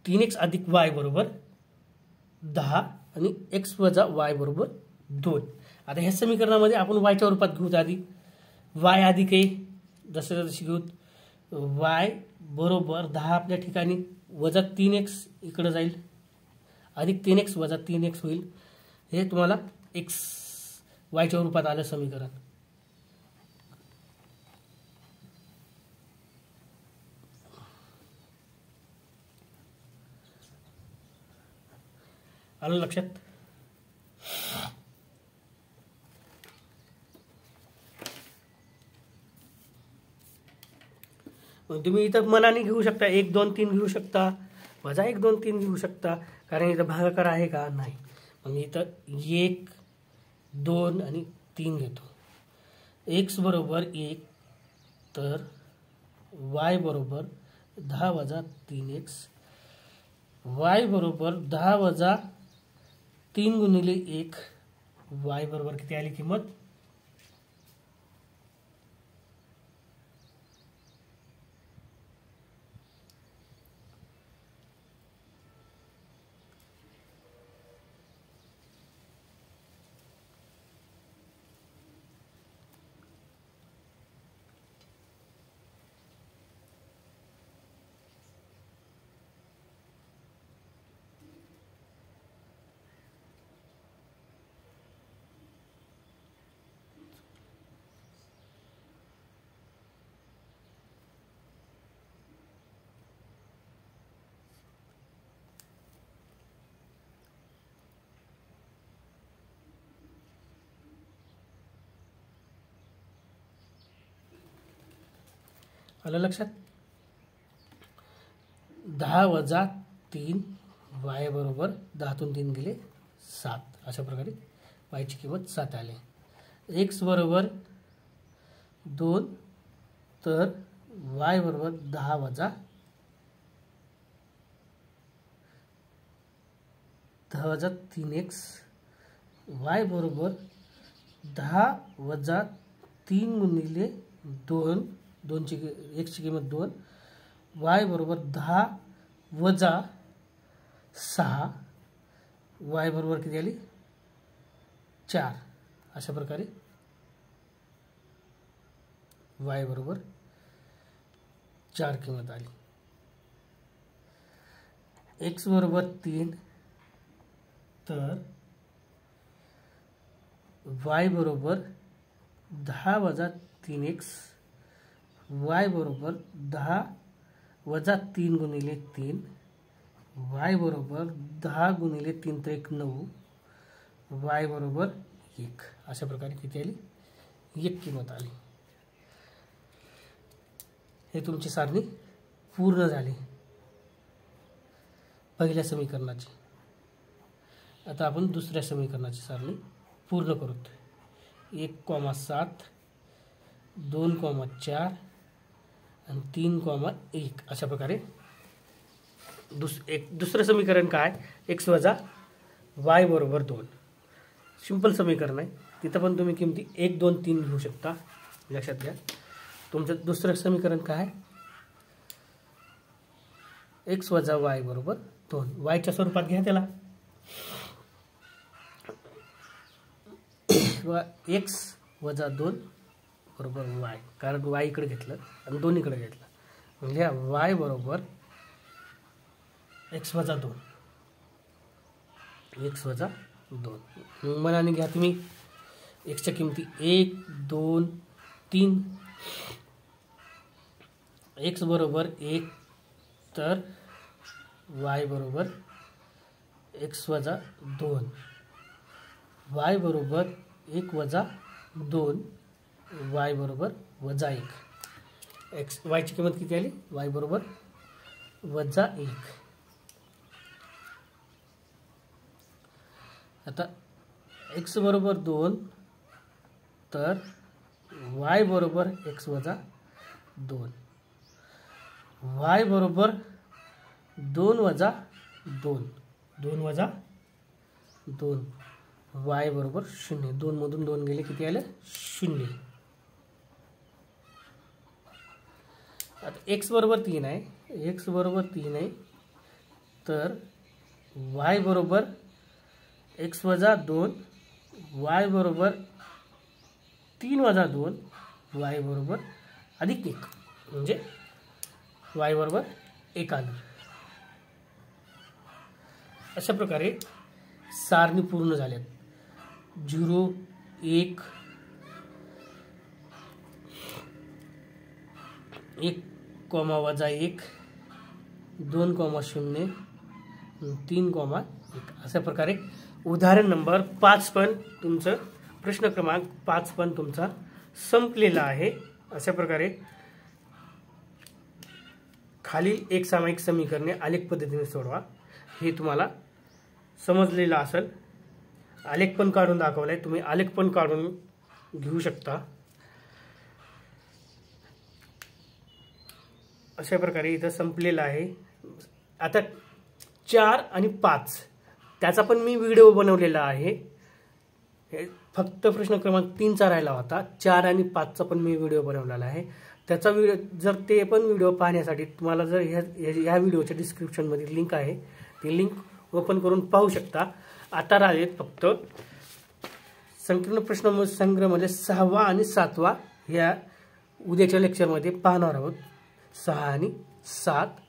3x अधिक y बरोबर 10 आणि x वजा y बरोबर 2. आता ह्या समीकरणामध्ये आपण वायच्या रूपात घेऊ. आधी y अधिक आहे जसे जसे घेऊ. y बरोबर 10 आपल्या ठिकाणी वजा 3x इकडे जाईल, अधिक 3x वजा 3x होईल. हे तुम्हाला x वायच्या रूपात आलं समीकरण. आलं लक्षात. तुम्ही इथं मनाने घेऊ शकता, 1 2 3 घेऊ शकता, वजा 1 2 3 घेऊ शकता, कारण इथं भागाकार आहे का नाही. मग इथं 1 2 आणि 3 घेतो. x बरोबर 1 तर y बरोबर 10 वजा 3x, y बरोबर 10 वजा 3 गुणिले 1, y बरोबर किती आली किंमत? आलं लक्षात. 10 वजा 3 y बरोबर 10 तून 3 गेले 7. अशा प्रकारे y ची किंमत 7 आली. x बरोबर 2 तर y बरोबर 10 वजा 3x, y बरोबर 10 वजा 3 गुणिले 2, 2 ची x ची किंमत 2, y बरोबर 10 वजा 6, y बरोबर किती आली 4. अशा प्रकारे y बरोबर 4 किंमत आली. x बरोबर 3 तर y बरोबर 10 वजा 3x, y बरोबर 10 वजा 3 गुणिले 3, y बरोबर 10 गुणिले 3 तर 1 9, y बरोबर 1. अशा प्रकारे किती आली 1 किंमत आली. हे तुमची सारणी पूर्ण झाली पहिल्या समीकरणाची. आता आपण दुसऱ्या समीकरणाची सारणी पूर्ण करू. 1,7, 2,4 आणि 3,1. अशा प्रकारे दुसरं समीकरण काय, x वजा y बरोबर 2. सिंपल समीकरण आहे. तिथं पण तुम्ही किमती 1 2 3 घेऊ शकता. लक्षात घ्या. तुमचं दुसरं समीकरण काय, x वजा y बरोबर 2. yच्या स्वरूपात घ्या त्याला. x वजा 2 बरोबर y, कारण y इकडे घेतलं आणि 2 इकडे घेतलं. म्हणजे y बरोबर x वजा 2, x वजा 2. मनाने घ्या तुम्ही. एक्सच्या किमती 1 2 3. x बरोबर 1 तर y बरोबर x वजा 2, y बरोबर 1 वजा 2, y बरोबर वजा 1. x y ची किंमत किती आली, y बरोबर वजा 1. आता x बरोबर 2 तर y बरोबर x वजा 2, y बरोबर 2 वजा 2, 2 वजा 2, y बरोबर 0. 2 मधून 2 गेले किती आले 0. आता x बरोबर 3 आहे, x बरोबर 3 आहे तर y बरोबर x वजा 2, y बरोबर 3 वजा 2, y बरोबर अधिक 1, म्हणजे y बरोबर 1 आलं. अशा प्रकारे सारणी पूर्ण झाल्यात. 0 1 1 कॉमा वजा 1 2 कॉमा 0 3 कॉमा 1 अशा प्रकारे उदाहरण नंबर 5 पण तुमचं प्रश्न क्रमांक 5 पण तुमचा संपलेला आहे. अशा प्रकारे खालील एक सामायिक समीकरणे आलेख पद्धतीने सोडवा. हे तुम्हाला समजलेलं असेल. आलेख पण काढून दाखवलाय, तुम्ही आलेख पण काढून घेऊ शकता. अशा प्रकारे इथं संपलेलं आहे. आता 4 आणि 5 त्याचा पण मी व्हिडिओ बनवलेला आहे. फक्त प्रश्न क्रमांक 3चा राहिला होता. 4 आणि 5चा पण मी व्हिडिओ बनवलेला आहे. त्याचा व्हिडिओ जर ते पण व्हिडिओ पाहण्यासाठी तुम्हाला जर ह्या व्हिडिओच्या डिस्क्रिप्शनमध्ये लिंक आहे, ती लिंक ओपन करून पाहू शकता. आता राहिलेत फक्त संकीर्ण प्रश्न संग्रहमध्ये 6वा आणि 7वा ह्या उद्याच्या लेक्चरमध्ये पाहणार आहोत. 6 आणि 7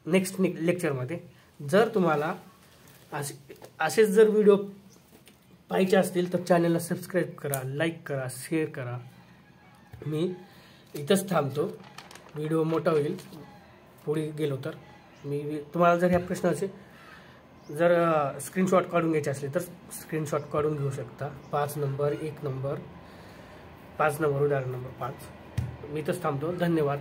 नेक्स्ट लेक्चरमध्ये. जर तुम्हाला असेच जर व्हिडिओ पाहिजे असतील तर चॅनलला सबस्क्राईब करा, लाईक करा, शेअर करा. मी इथंच थांबतो. व्हिडिओ मोठा होईल पुढे गेलो तर. मी तुम्हाला जर ह्या प्रश्नाचे जर स्क्रीनशॉट काढून घ्यायचे असले तर स्क्रीनशॉट काढून घेऊ शकता. 5 नंबर 1 नंबर 5 नंबर उदाहरण नंबर 5. मी इथंच थांबतो. धन्यवाद.